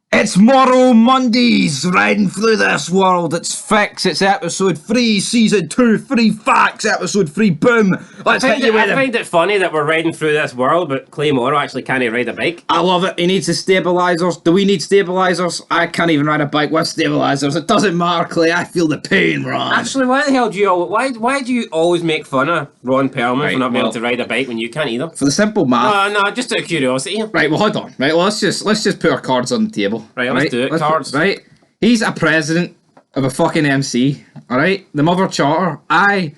It's Morrow Mondays, riding through this world. It's Fix, it's episode 3, season 2, free facts, episode 3, boom. Let's hit you with I find it funny that we're riding through this world, but Clay Morrow actually can't ride a bike. I love it. He needs the stabilisers. Do we need stabilisers? I can't even ride a bike with stabilisers. It doesn't matter, Clay. I feel the pain, Ron. Actually, why the hell do you why do you always make fun of Ron Perlman for not being able to ride a bike when you can't either? For the simple math. No, just out of curiosity. Right, well, hold on. Right, well, let's just put our cards on the table. Right, let's do it. Cards. Right, he's a president of a fucking MC. All right, the Mother Charter. I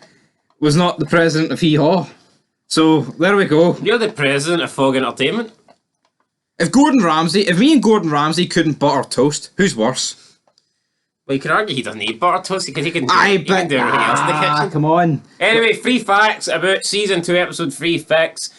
was not the president of Hee Haw. So there we go. You're the president of Fog Entertainment. If me and Gordon Ramsay couldn't butter toast, who's worse? Well, you could argue he doesn't need butter toast because he can do everything else in the kitchen. Come on. Anyway, 3 facts about season 2, episode 3 Fix.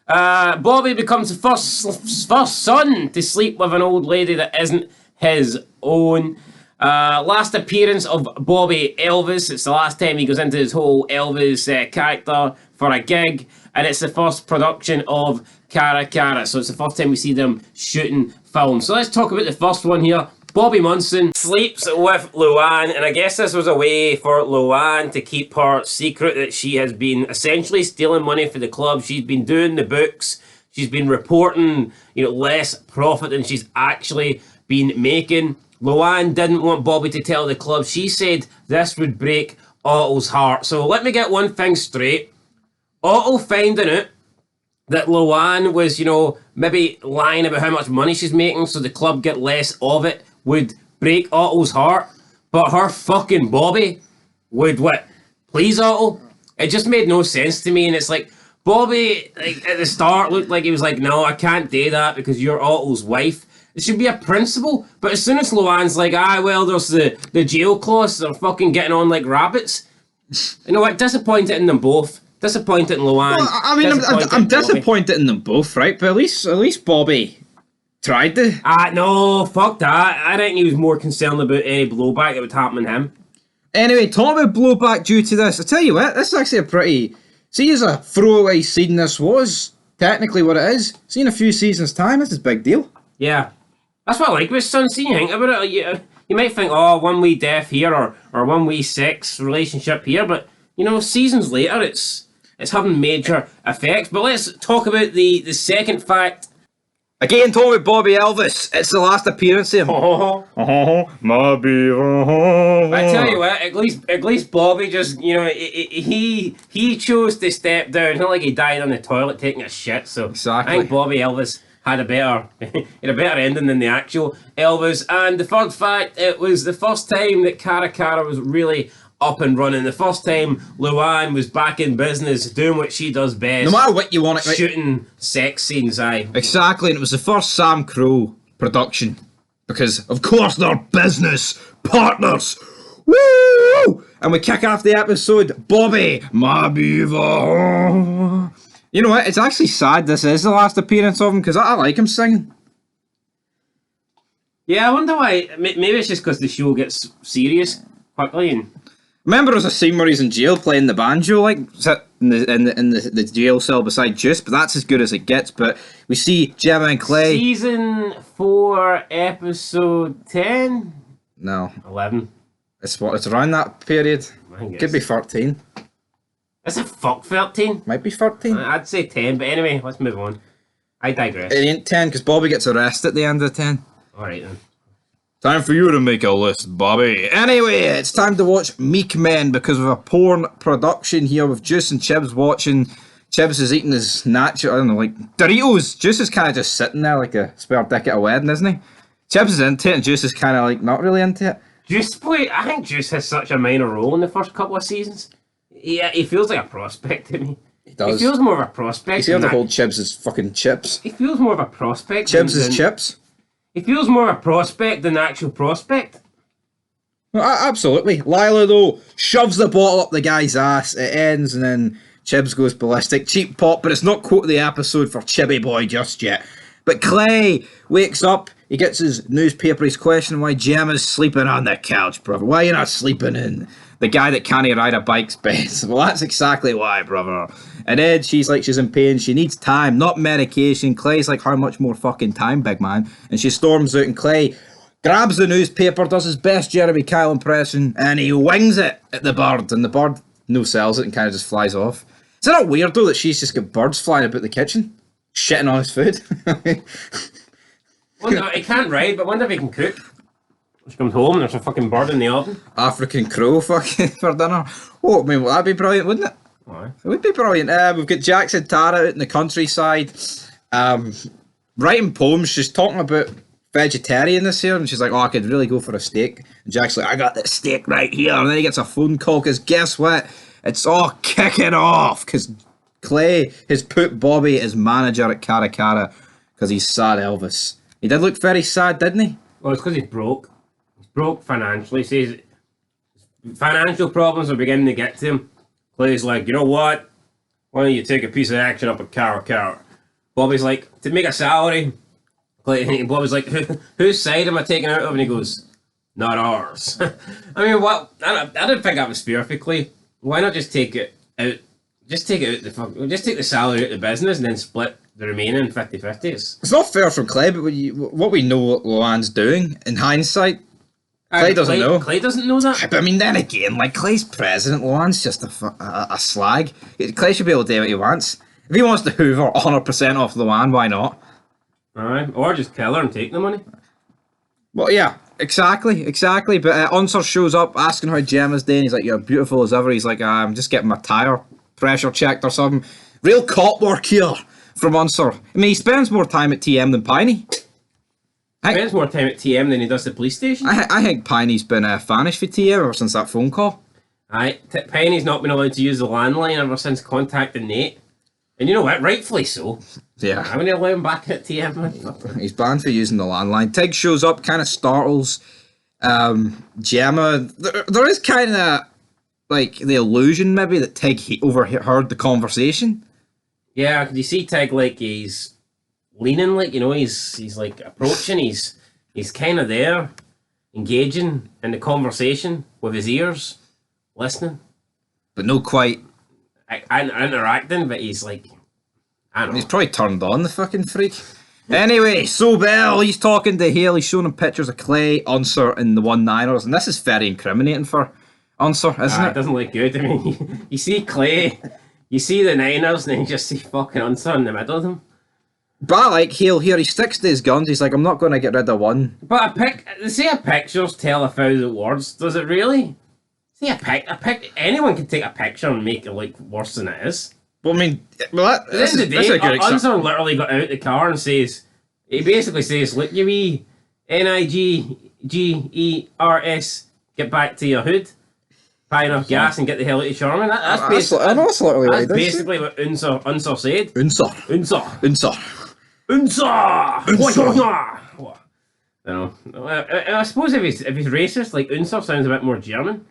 Bobby becomes the first son to sleep with an old lady that isn't his own. Last appearance of Bobby Elvis. It's the last time he goes into his whole Elvis character for a gig, and it's the first production of Cara Cara. So it's the first time we see them shooting film. So let's talk about the first one here. Bobby Munson sleeps with Luann, and I guess this was a way for Luann to keep her secret that she has been essentially stealing money for the club. She's been doing the books. She's been reporting, less profit than she's actually been making. Luann didn't want Bobby to tell the club. She said this would break Otto's heart. So let me get one thing straight. Otto finding out that Luann was, maybe lying about how much money she's making so the club get less of it would break Otto's heart. But her fucking Bobby would what? Please Otto? It just made no sense to me, and it's like, Bobby, at the start, looked like he was like, no, I can't do that because you're Otto's wife. It should be a principle. But as soon as Luann's like, well, there's the jail clause, they're fucking getting on like rabbits. You know what? Disappointed in them both. Disappointed in Luann. Well, I mean, I'm disappointed in them both, right? But at least Bobby tried to. No, fuck that. I think he was more concerned about any blowback that would happen to him. Anyway, talking about blowback due to this, I tell you what, this is actually a pretty... See, as a throwaway scene this was, technically what it is, see in a few seasons' time, this is a big deal. Yeah. That's what I like with Sun. See, you think about it, you might think, one wee death here, or one wee sex relationship here, but, seasons later, it's having major effects. But let's talk about the second fact. Again, talking about Bobby Elvis, it's the last appearance of him. I tell you what, at least Bobby just, he chose to step down. It's not like he died on the toilet taking a shit. So exactly. I think Bobby Elvis had a better ending than the actual Elvis. And the third fact, it was the first time that Cara Cara was really up and running. The first time Luann was back in business, doing what she does best. No matter what you want, shooting sex scenes, aye. Exactly, and it was the first SAMCRO production. Because, of course, they're business partners. Woo! And we kick off the episode, Bobby, my beaver. You know what, it's actually sad this is the last appearance of him, because I like him singing. Yeah, I wonder why. Maybe it's just because the show gets serious quickly and... Remember, there's a scene where he's in jail playing the banjo, like sit in the jail cell beside Juice, but that's as good as it gets. But we see Gemma and Clay. Season 4, episode 10? No, 11. It's around that period. Could be 13. Is it fuck 13? Might be 13. I'd say 10, but anyway, let's move on. I digress. It ain't 10 because Bobby gets arrested at the end of 10. Alright then. Time for you to make a list, Bobby. Anyway, it's time to watch Meek Men because of a porn production here with Juice and Chibs watching. Chibs is eating his nacho, I don't know, like Doritos. Juice is kind of just sitting there like a spare dick at a wedding, isn't he? Chibs is into it and Juice is kind of like not really into it. I think Juice has such a minor role in the first couple of seasons. Yeah, he feels like a prospect to me. He does. He feels more of a prospect. He's here to hold Chibs as fucking chips. He feels more of a prospect. Chibs is chips. He feels more a prospect than actual prospect. Well, absolutely. Lila, though, shoves the bottle up the guy's ass. It ends, and then Chibs goes ballistic. Cheap pop, but it's not quote of the episode for Chibby Boy just yet. But Clay wakes up. He gets his newspaper. He's questioning why Gemma's sleeping on the couch, brother. Why are you not sleeping in The guy that can't ride a bike's best. Well, that's exactly why, brother. And then she's in pain. She needs time, not medication. Clay's like, how much more fucking time, big man? And she storms out, and Clay grabs the newspaper, does his best Jeremy Kyle impression, and he wings it at the bird. And the bird no-sells it and kind of just flies off. Is it not weird, though, that she's just got birds flying about the kitchen? Shitting on his food? Wonder, he can't ride, but wonder if he can cook. She comes home and there's a fucking bird in the oven. African crow fucking for dinner. Oh, I mean, well, that'd be brilliant, wouldn't it? Aye. It would be brilliant. We've got Jax and Tara out in the countryside, writing poems. She's talking about vegetarian this year, and she's like, oh, I could really go for a steak. And Jack's like, I got this steak right here. And then he gets a phone call, because guess what? It's all kicking off, because Clay has put Bobby as manager at Cara Cara, because he's sad Elvis. He did look very sad, didn't he? Well, it's because he's broke. He's broke financially. He says financial problems are beginning to get to him. Clay's like, you know what? Why don't you take a piece of action up at Cara Cara? Bobby's like, to make a salary. Bobby's like, whose side am I taking out of? And he goes, not ours. I mean, what? I don't think that was fair for Clay. Why not just take it out? Just take it out just take the salary out of the business and then split the remaining 50-50. It's not fair from Clay, but what we know what Luann's doing, in hindsight, Clay doesn't know. Clay doesn't know that? But I mean, then again, like, Clay's president, Luann's just a slag. Clay should be able to do what he wants. If he wants to hoover 100% off Luann, why not? Alright, or just kill her and take the money. Well, yeah, exactly. But Unser shows up asking how Gemma's doing. He's like, you're beautiful as ever. He's like, I'm just getting my tyre pressure checked or something. Real cop work here from Unser. I mean, he spends more time at TM than Piney. He spends more time at TM than he does the police station. I think Piney's been vanished for TM ever since that phone call. Aye, Piney's not been allowed to use the landline ever since contacting Nate. And you know what? Rightfully so. Yeah. I'm going to allow him back at TM, man. He's banned for using the landline. Tig shows up, kind of startles Gemma. There is kind of like the illusion maybe that Tig overheard the conversation. Yeah, could you see Tig like he's leaning, like, you know, he's like approaching, he's kind of there, engaging in the conversation with his ears, listening. But no quite. Interacting, but he's like, I don't know. He's probably turned on, the fucking freak. Anyway, Sobel, he's talking to Hale, he's showing him pictures of Clay, Unser, and the 1-9ers, and this is very incriminating for Unser, isn't it? It doesn't look good. I mean, you see Clay, you see the Niners, and then you just see fucking Unser in the middle of them. But I like Hale here, he sticks to his guns, he's like, I'm not going to get rid of one. But they say a pictures tell 1,000 words, does it really? See, anyone can take a picture and make it look worse than it is. Well, I mean, that's a good example. Unser literally got out the car and he basically says, look, you wee NIGGERS, get back to your hood, buy enough gas and get the hell out of Sherman. That's basically what Unser said. Unser. I suppose if he's racist, like Unser sounds a bit more German.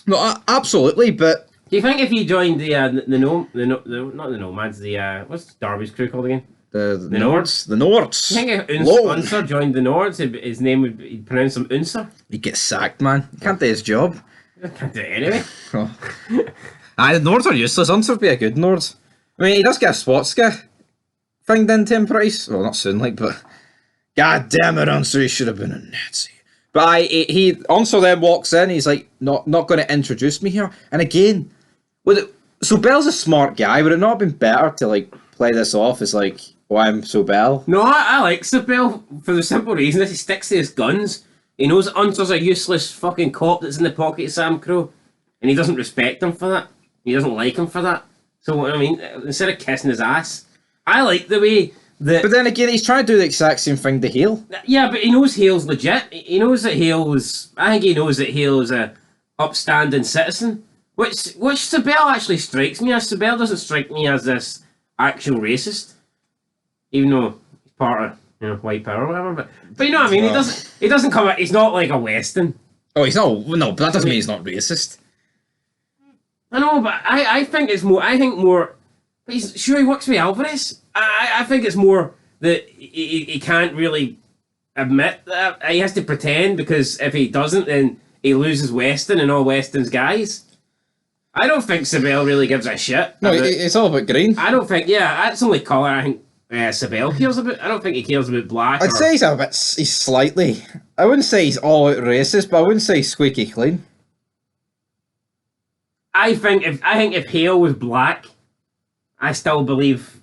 No, absolutely, but do you think if he joined not the Nomads, what's Darby's crew called again? The Nords. The Nords. Do you think if Unser joined the Nords, his name he'd pronounce him Unser? He'd get sacked, man. He can't do his job. He can't do it anyway. Oh. The Nords are useless. Unser would be a good Nords. I mean, he does get a Swatska thing done to him pretty well, not soon, like, but god damn it, Unser, he should have been a Nazi. But Unser then walks in, he's like, not going to introduce me here. And again, Sobel's a smart guy. Would it not have been better to, like, play this off as, like, oh, I'm Sobel? No, I like Sobel for the simple reason that he sticks to his guns. He knows Unser's a useless fucking cop that's in the pocket of SAMCRO, and he doesn't respect him for that. He doesn't like him for that. So, I mean, instead of kissing his ass, I like the way that... But then again, he's trying to do the exact same thing to Hale. Yeah, but he knows Hale's legit. He knows that Hale is... I think he knows that Hale is a upstanding citizen. Which Sobel actually strikes me as. Sobel doesn't strike me as this actual racist. Even though he's part of, white power or whatever. But you know what I mean? He doesn't come out... He's not like a Weston. Oh, he's not... No, but that doesn't mean he's not racist. I know, but I think it's more... I think more... But he works with Alvarez. I think it's more that he can't really admit that. He has to pretend, because if he doesn't, then he loses Weston and all Weston's guys. I don't think Sibel really gives a shit. No, it's all about green. I don't think, that's the only colour I think Sibel cares about. I don't think he cares about black. I'd say he's slightly, I wouldn't say he's all out racist, but I wouldn't say he's squeaky clean. I think if Hale was black, I still believe.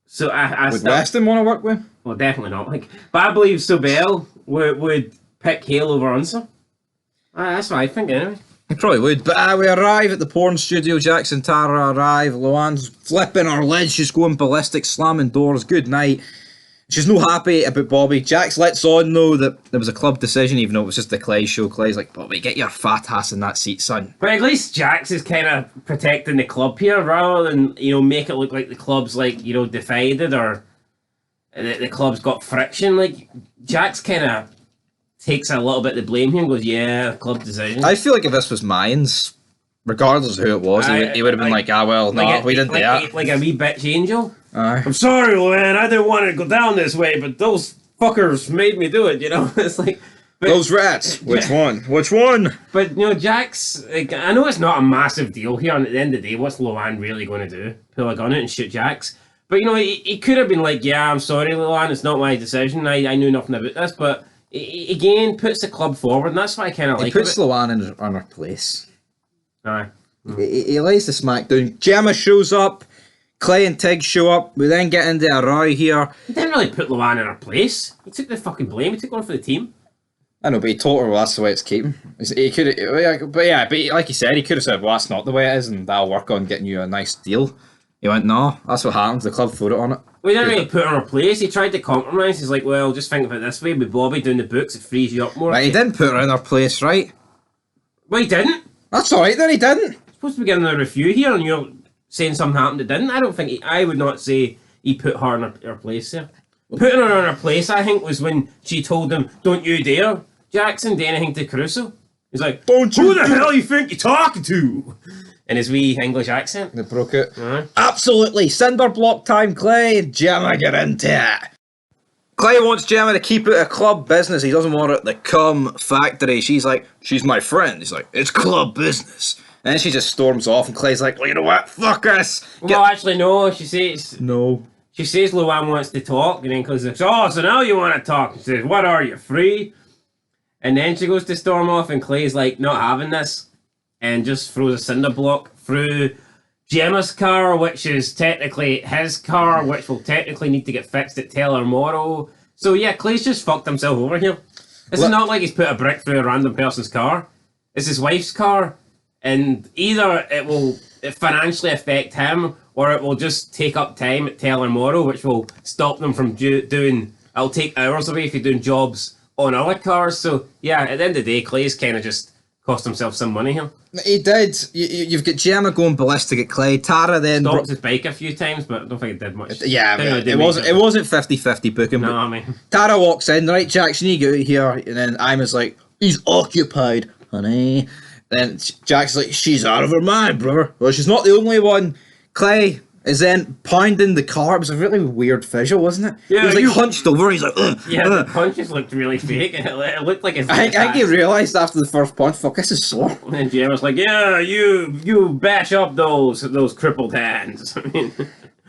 So would Weston want to work with? Well, definitely not. But I believe Sobel would pick Hale over Unser. That's what I think, anyway. He probably would. But we arrive at the porn studio. Jax and Tara arrive. Luann's flipping her lids. She's going ballistic, slamming doors. Good night. She's no happy about Bobby. Jax lets on, though, that there was a club decision, even though it was just the Clay show. Clay's like, Bobby, get your fat ass in that seat, son. But at least Jax is kind of protecting the club here, rather than, make it look like the club's, divided, or the club's got friction. Jax kind of takes a little bit of the blame here and goes, yeah, club decision. I feel like if this was Mayans, regardless of who it was, he would have been we didn't do that. Like a wee bitch angel. I'm sorry, Luann, I didn't want to go down this way, but those fuckers made me do it, It's like... those rats! Which one? Which one? But, Jax, I know it's not a massive deal here, and at the end of the day, what's Luann really going to do? Pull a gun out and shoot Jax? But, he could have been like, yeah, I'm sorry, Luann, it's not my decision, I knew nothing about this, but... He again puts the club forward, and that's what I kind of like. He puts Luann in her place. Aye. He lays the smack down. Gemma shows up. Clay and Tig show up. We then get into a row here. He didn't really put Luann in her place. He took the fucking blame. He took one for the team. I know, but he told her, well, that's the way it's keeping. He could, but like he said, he could have said, well, that's not the way it is, and that'll work on getting you a nice deal. He went, no, that's what happens. The club threw it on it. Well, he didn't really put her in her place. He tried to compromise. He's like, well, just think of it this way. With Bobby doing the books, it frees you up more. Right, he didn't put her in her place, right? Well, he didn't. That's alright then, he didn't. You're supposed to be getting a review here, and you're saying something happened that didn't. I don't think I would not say he put her in her place there. Putting her in her place, I think, was when she told him, don't you dare, Jackson, do anything to Caruso. He's like, don't you who the hell you think you're talking to? In his wee English accent. They broke it. Absolutely. Cinder block time, Clay. Gemma, get into it. Clay wants Gemma to keep it a club business. He doesn't want it at the cum factory. She's like, she's my friend. He's like, it's club business. And then she just storms off, and Clay's like, well, you know what? Fuck us. Well, actually, no. She says... No. She says Luann wants to talk, and then Clay's like, oh, so now you want to talk. She says, what are you, free? And then she goes to storm off, and Clay's like, not having this. And just throws a cinder block through Gemma's car, which is technically his car, which will technically need to get fixed at Taylor Morrow. So yeah, Clay's just fucked himself over here. It's not like he's put a brick through a random person's car. It's his wife's car, and either it will financially affect him, or it will just take up time at Taylor Morrow, which will stop them from doing... It'll take hours away if you're doing jobs on other cars. So yeah, at the end of the day, Clay's kind of just cost himself some money here. He did. You've got Gemma going ballistic at Clay. Tara then stopped his bike a few times, but I don't think it did much. Yeah, it wasn't 50-50 booking. No, I mean, Tara walks in, right, Jackson, you get out here, and then Ima's like, he's occupied, honey. Then Jack's like, she's out of her mind, brother. Well, she's not the only one. Clay is then pounding the car. It was a really weird visual, wasn't it? Yeah, he was like hunched over. He's like, the punches looked really fake. It looked like his. I think he realised after the first punch, fuck, this is sore. And Gemma's like, yeah, you bash up those crippled hands. I mean,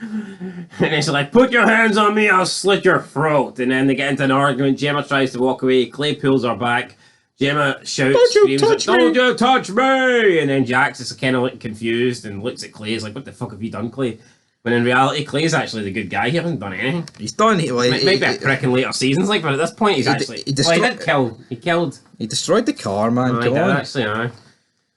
and then she's like, put your hands on me, I'll slit your throat. And then they get into an argument. Gemma tries to walk away. Clay pulls her back. Gemma shouts, don't you touch me! And then Jax is kind of like confused and looks at Clay. He's like, what the fuck have you done, Clay? When in reality, Clay's actually the good guy. He hasn't done anything. He's done it. Well, maybe a prick in later seasons, but at this point, he's actually... He killed... He destroyed the car, man. He did, actually,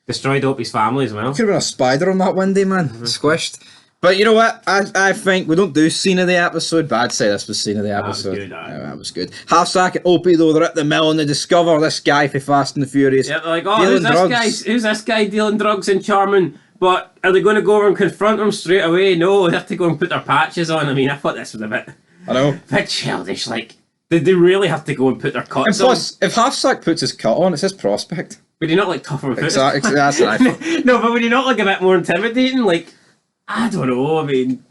destroyed Opie's family as well. Could have been a spider on that one day, man. Squished. But you know what? I think we don't do scene of the episode, but I'd say this was scene of the episode. That was good. Half-sack and Opie, though, they're at the mill and they discover this guy for Fast and the Furious. Yeah, they're like, oh, who's this guy dealing drugs and charming? But are they going to go over and confront him straight away? No, they have to go and put their patches on. I mean, I thought this was a bit childish. Like, did they really have to go and put their cuts on? And plus, if Half-sack puts his cut on, it's his prospect. Would he not look tougher? Exactly, that's what I thought. No, but would he not look a bit more intimidating? Like, I don't know, I mean...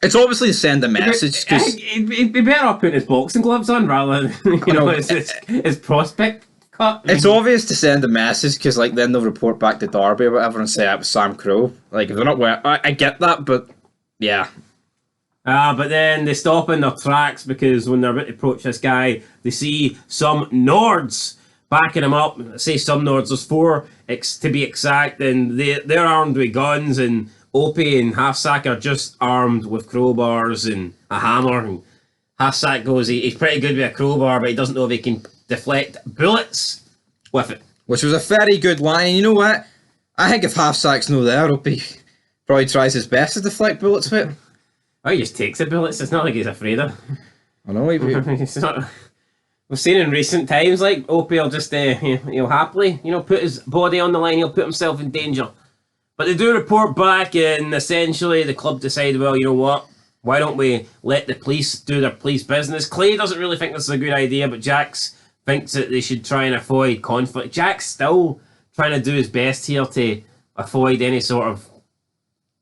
It's obviously to send a message, because... He'd be better off putting his boxing gloves on, rather than, his prospect cut. It's obvious to send a message because, like, then they'll report back to Darby or whatever and say it was SAMCRO. Like, if they're not wearing, I get that, but yeah. But then they stop in their tracks because when they're about to approach this guy, they see some Nords backing him up. I say some Nords, there's 4 to be exact, and they're armed with guns, and Opie and Halfsack are just armed with crowbars and a hammer. And Halfsack goes, he's pretty good with a crowbar, but he doesn't know if he can deflect bullets with it. Which was a very good line, and you know what? I think if Halfsack's no there, Opie probably tries his best to deflect bullets with it. Oh, he just takes the bullets. It's not like he's afraid of. I know, It's not. We've seen in recent times, like, Opie will just, he'll happily, put his body on the line, he'll put himself in danger. But they do report back, and essentially the club decide, well, you know what? Why don't we let the police do their police business? Clay doesn't really think this is a good idea, but Jax thinks that they should try and avoid conflict. Jack's still trying to do his best here to avoid any sort of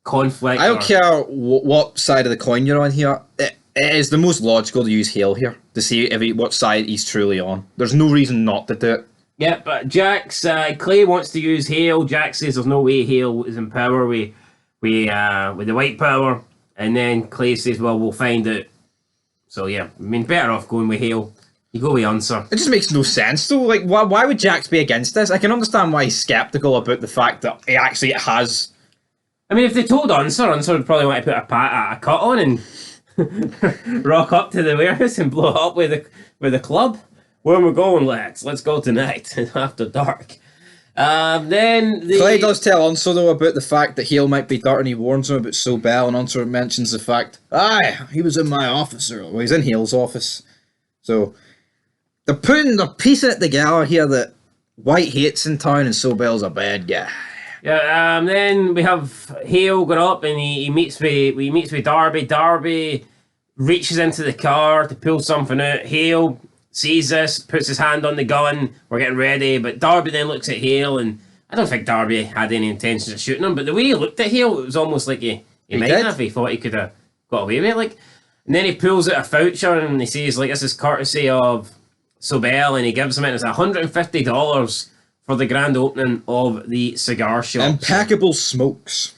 conflict. I don't care what side of the coin you're on here. It is the most logical to use Hale here to see what side he's truly on. There's no reason not to do it. Yeah, but Jax, Clay wants to use Hale. Jax says there's no way Hale is in power with the white power. And then Clay says, well, we'll find out. So yeah, I mean, better off going with Hale. You go with Unser. It just makes no sense though. Like, why would Jax be against this? I can understand why he's skeptical about the fact that he actually has. I mean, if they told Unser would probably want to put a cut on and rock up to the warehouse and blow it up with the club. Where we're going, lads? Let's go tonight after dark. Then Clay does tell Unser though about the fact that Hale might be dirty, and he warns him about Sobel, and Unser mentions the fact, he was in my office, or well, he's in Hale's office. So they're piecing it together here that White hates in town and Sobel's a bad guy. Yeah. Then we have Hale going up, and he meets with Darby. Darby reaches into the car to pull something out. Hale sees this, puts his hand on the gun. We're getting ready, but Darby then looks at Hale, and I don't think Darby had any intentions of shooting him, but the way he looked at Hale, it was almost like he might have. He thought he could have got away with it. Like, and then he pulls out a voucher and he says, like, this is courtesy of Sobel, and he gives him it. It's $150 for the grand opening of the cigar shop. Impeccable Smokes.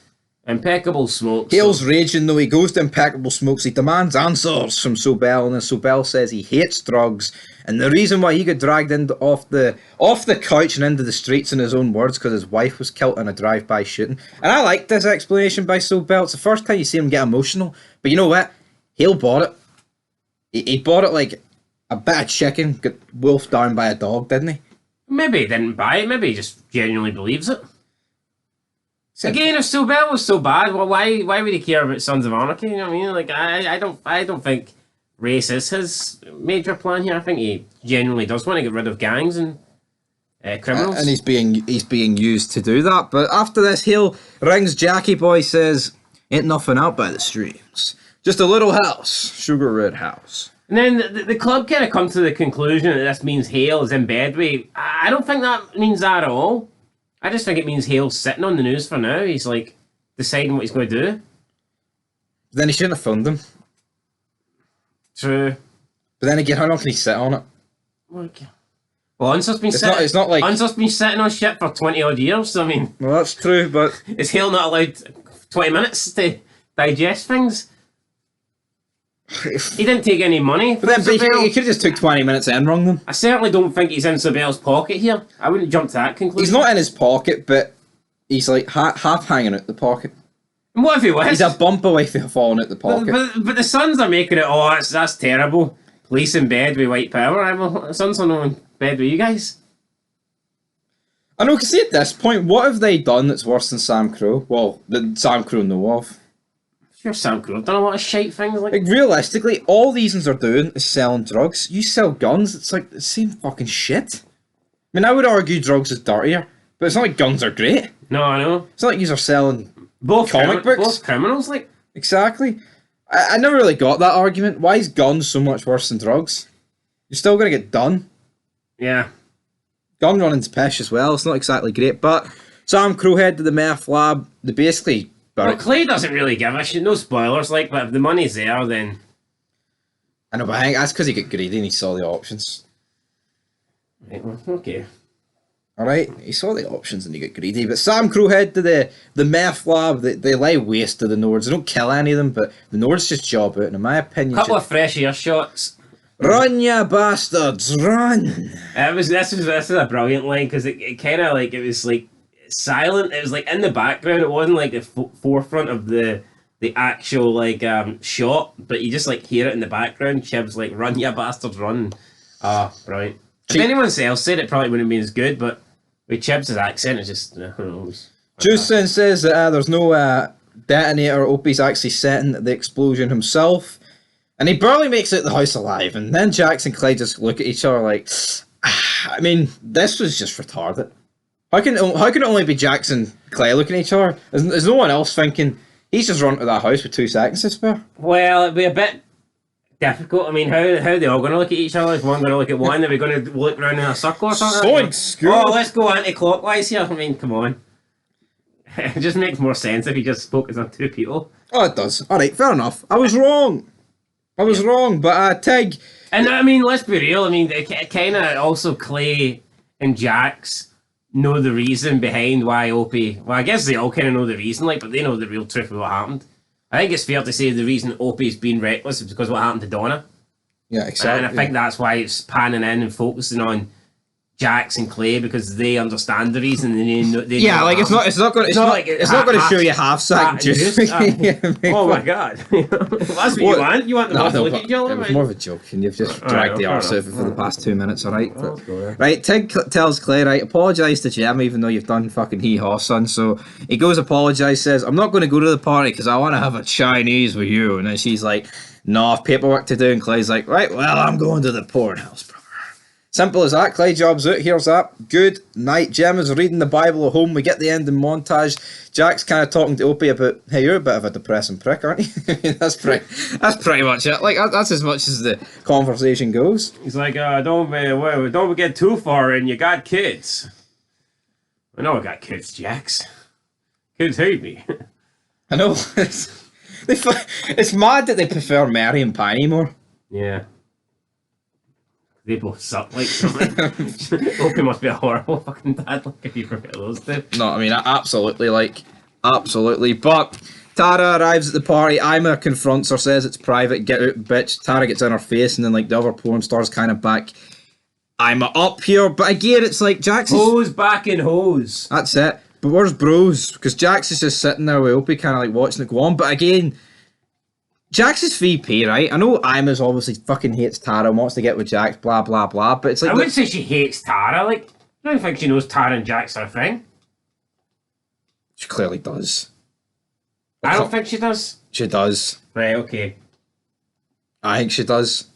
Impeccable Smokes. Hale's raging though. He goes to Impeccable Smokes. He demands answers from Sobel, and then Sobel says he hates drugs, and the reason why he got dragged off the couch and into the streets, in his own words, because his wife was killed in a drive-by shooting. And I like this explanation by Sobel. It's the first time you see him get emotional. But you know what? Hale bought it. He bought it like a bit of chicken got wolfed down by a dog, didn't he? Maybe he didn't buy it. Maybe he just genuinely believes it. Again, if Sobel was so bad, well, why would he care about Sons of Anarchy? You know what I mean? Like, I don't think race is his major plan here. I think he genuinely does want to get rid of gangs and criminals. And he's being used to do that. But after this, Hale rings Jackie Boy, says, "Ain't nothing out by the streams. Just a little house, sugar red house." And then the club kind of come to the conclusion that this means Hale is in bed with. I don't think that means that at all. I just think it means Hale's sitting on the news for now. He's like deciding what he's going to do. Then he shouldn't have phoned him. True. But then again, how long can he sit on it? Well, Unser's been it's not like Unser's been sitting on shit for 20 odd years. So, I mean, well, that's true, but is Hale not allowed 20 minutes to digest things? He didn't take any money. But then he could have just took 20 minutes and rung them. I certainly don't think he's in Sobel's pocket here. I wouldn't jump to that conclusion. He's not in his pocket, but he's like half hanging out the pocket. And what if he was? He's a bump away from falling out the pocket. But the Suns are making it, that's terrible. Police in bed with white power. The Suns are not in bed with you guys. I know, because see at this point, what have they done that's worse than SAMCRO? Well, that SAMCRO know of. Sure, SAMCRO have done a lot of shite things. Like, realistically, all these ones are doing is selling drugs. You sell guns, it's like the same fucking shit. I mean, I would argue drugs is dirtier, but it's not like guns are great. No, I know. It's not like you are selling both comic books. Both criminals, like. Exactly. I never really got that argument. Why is guns so much worse than drugs? You're still going to get done. Yeah. Gun running's pish as well. It's not exactly great, but SAMCRO head to the meth lab. They basically... Well, Clay doesn't really give a shit. No spoilers, like, but if the money's there, then... I know, but I think that's because he got greedy and he saw the options. Right, well, okay. Alright, he saw the options and he got greedy. But SAMCRO head to the meth lab. They lie waste to the Nords. They don't kill any of them, but the Nords just job out. And in my opinion, Couple of fresh air shots. run, ya bastards, run! This is a brilliant line because it kind of like it was like silent. It was like in the background. It wasn't like the forefront of the actual like shot, but you just like hear it in the background. Chib's like, "Run, ya bastards, run!" Ah, brilliant. If anyone else said it, probably wouldn't be as good, but with Chib's accent, it's just who knows. Juicin says that there's no detonator. Opie's actually setting the explosion himself. And he barely makes it the house alive. And then Jax and Clay just look at each other like, I mean, this was just retarded. How can it only be Jax and Clay looking at each other? There's no one else thinking, he's just run to that house with 2 seconds to spare? Well, it'd be a bit difficult. I mean, how are they all going to look at each other? Is one going to look at one? Are we going to look around in a circle or something? Oh, let's go anti-clockwise here. I mean, come on. It just makes more sense if you just focus on 2 people. Oh, it does. Alright, fair enough. I was wrong. But Tig... And I mean, let's be real. I mean, it kind of also Clay and Jax know the reason behind why Opie... Well, I guess they all kind of know the reason, like, but they know the real truth of what happened. I think it's fair to say the reason Opie's been reckless is because of what happened to Donna. Yeah, exactly. And I think that's why it's panning in and focusing on Jax and Clay because they understand the reason. And they yeah, like it's not going to show you half sack juice. Oh my god, that's what you want. You want them to look at each other. It was more of a joke, and you've just dragged the arse out for the past 2 minutes. All right, right. Tig tells Clay, right, apologise to Gemma, even though you've done fucking hee-haw, son. So he goes apologise, says, I'm not going to go to the party because I want to have a Chinese with you. And then she's like, no, I've paperwork to do. And Clay's like, right, well, I'm going to the porn house, bro. Simple as that. Clay jobs out. Here's that. Good night. Gemma's reading the Bible at home. We get the ending montage. Jack's kind of talking to Opie about, hey, you're a bit of a depressing prick, aren't you? That's pretty much it. Like that's as much as the conversation goes. He's like, don't get too far in. You got kids. I know I got kids, Jax. Kids hate me. I know. It's mad that they prefer Mary and Piney more. Yeah. They both suck like something. Opie must be a horrible fucking dad, like if you forget those two. No, I mean absolutely. But Tara arrives at the party. Ima confronts her, says it's private, get out, bitch. Tara gets in her face, and then like the other porn stars kind of back Ima up here. But again, it's like Jax is... Hose back in hose. That's it. But where's Bros? Because Jax is just sitting there with Opie kind of like watching it go on. But again... Jax is VP, right? I know Ima's obviously fucking hates Tara and wants to get with Jax, blah, blah, blah, but it's like... I wouldn't say she hates Tara, like, I don't think she knows Tara and Jax are a thing. She clearly does. I don't think she does. She does. Right, okay. I think she does.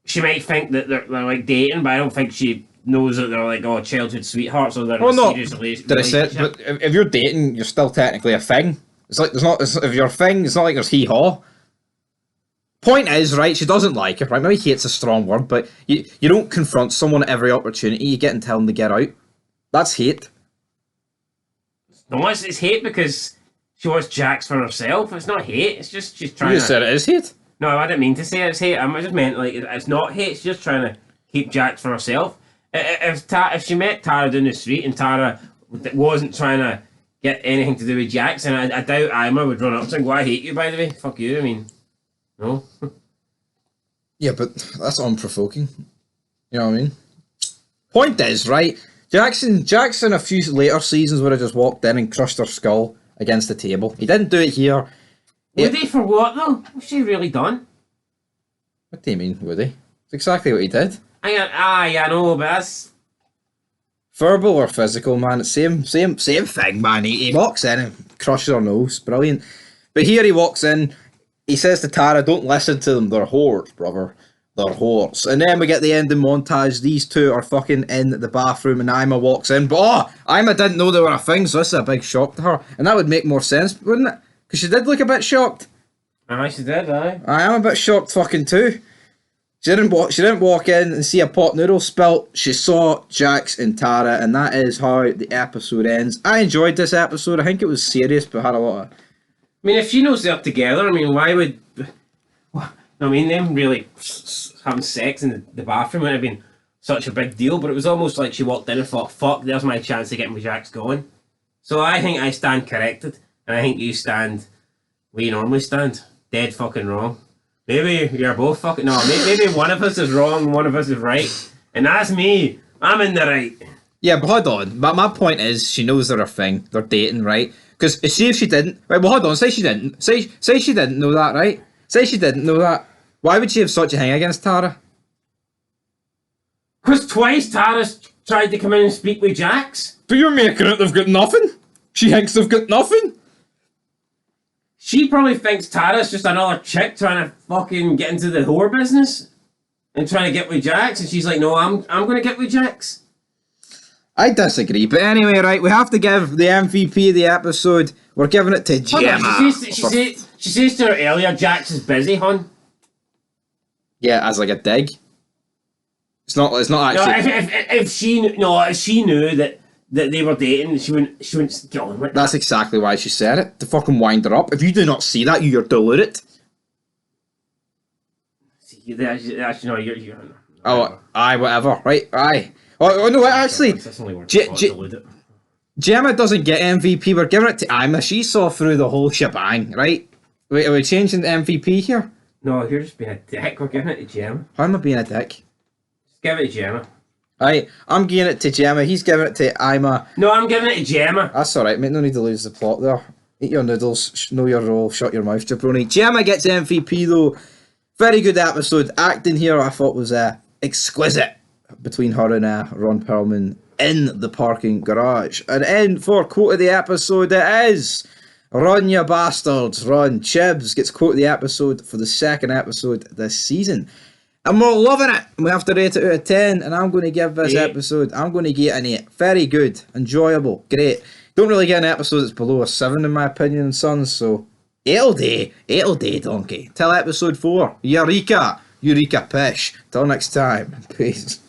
She might think that they're like dating, but I don't think she knows that they're like, oh, childhood sweethearts or they're in a serious relationship. Did I say it? But if you're dating, you're still technically a thing. It's like if you're a thing, it's not like there's hee-haw. Point is, right, she doesn't like it, right? Maybe hate's a strong word, but you don't confront someone at every opportunity. You get and tell them to get out. That's hate. Unless it's hate because she wants Jax for herself. It's not hate. It's just she's trying. You said it is hate. No, I didn't mean to say it's hate. I just meant like it's not hate. She's just trying to keep Jax for herself. If she met Tara down the street and Tara wasn't trying to get anything to do with Jax, and I doubt Ima would run up to her and go, I hate you, by the way. Fuck you, I mean, no. Yeah, but that's unprovoking. You know what I mean? Point is, right, Jackson a few later seasons would have just walked in and crushed her skull against the table. He didn't do it here. Would he for what, though? What's she really done? What do you mean, would he? It's exactly what he did. I know, but that's... Verbal or physical, man, it's same thing, man. He walks in and crushes her nose. Brilliant. But here he walks in, he says to Tara, don't listen to them, they're whores, brother. They're whores. And then we get the ending montage, these two are fucking in the bathroom and Ima walks in. But Ima didn't know they were a thing, so this is a big shock to her. And that would make more sense, wouldn't it? Because she did look a bit shocked. Aye, she did, aye. I am a bit shocked fucking too. She didn't walk in and see a pot noodle spilt. She saw Jax and Tara, and that is how the episode ends. I enjoyed this episode. I think it was serious, but had a lot of... I mean, if she knows they're together, I mean, why would... I mean, them really having sex in the bathroom would have been such a big deal, but it was almost like she walked in and thought, fuck, there's my chance of getting my Jax going. So I think I stand corrected, and I think you stand where you normally stand. Dead fucking wrong. Maybe you're both fucking... No, maybe one of us is wrong and one of us is right. And that's me. I'm in the right. Yeah, but hold on. But my point is, she knows they're a thing. They're dating, right? Because see if she didn't... Right, well, hold on. Say she didn't. Say she didn't know that, right? Say she didn't know that. Why would she have such a thing against Tara? Because twice Tara's tried to come in and speak with Jax. But you're making it they've got nothing. She thinks they've got nothing. She probably thinks Tara's just another chick trying to fucking get into the whore business and trying to get with Jax, and she's like, no, I'm going to get with Jax. I disagree, but anyway, right, we have to give the MVP of the episode. We're giving it to Gemma. She says to her earlier, Jax is busy, hon. Yeah, as like a dig. It's not actually... If she knew that they were dating, she wouldn't get on with that. That's exactly why she said it, to fucking wind her up. If you do not see that, you're deluded. Actually, no, you're Oh, aye, whatever, right, aye. Oh no, actually, Gemma doesn't get MVP, we're giving it to Ima. She saw through the whole shebang, right? Wait, are we changing the MVP here? No, you're just being a dick, we're giving it to Gemma. How am I being a dick? Just give it to Gemma. Right, I'm giving it to Gemma, he's giving it to Ima. No, I'm giving it to Gemma. That's alright, mate, no need to lose the plot there. Eat your noodles, know your role, shut your mouth, jabroni. Gemma gets MVP though. Very good episode. Acting here I thought was exquisite between her and Ron Perlman in the parking garage. And in for quote of the episode it is Run you bastards, run. Chibs gets quote of the episode for the second episode this season. And we're loving it. We have to rate it out of 10. And I'm going to give this episode, I'm going to give it an 8. Very good. Enjoyable. Great. Don't really get an episode that's below a 7 in my opinion, sons. So, 8'll do, donkey. Till episode 4. Eureka. Eureka Pish. Till next time. Peace.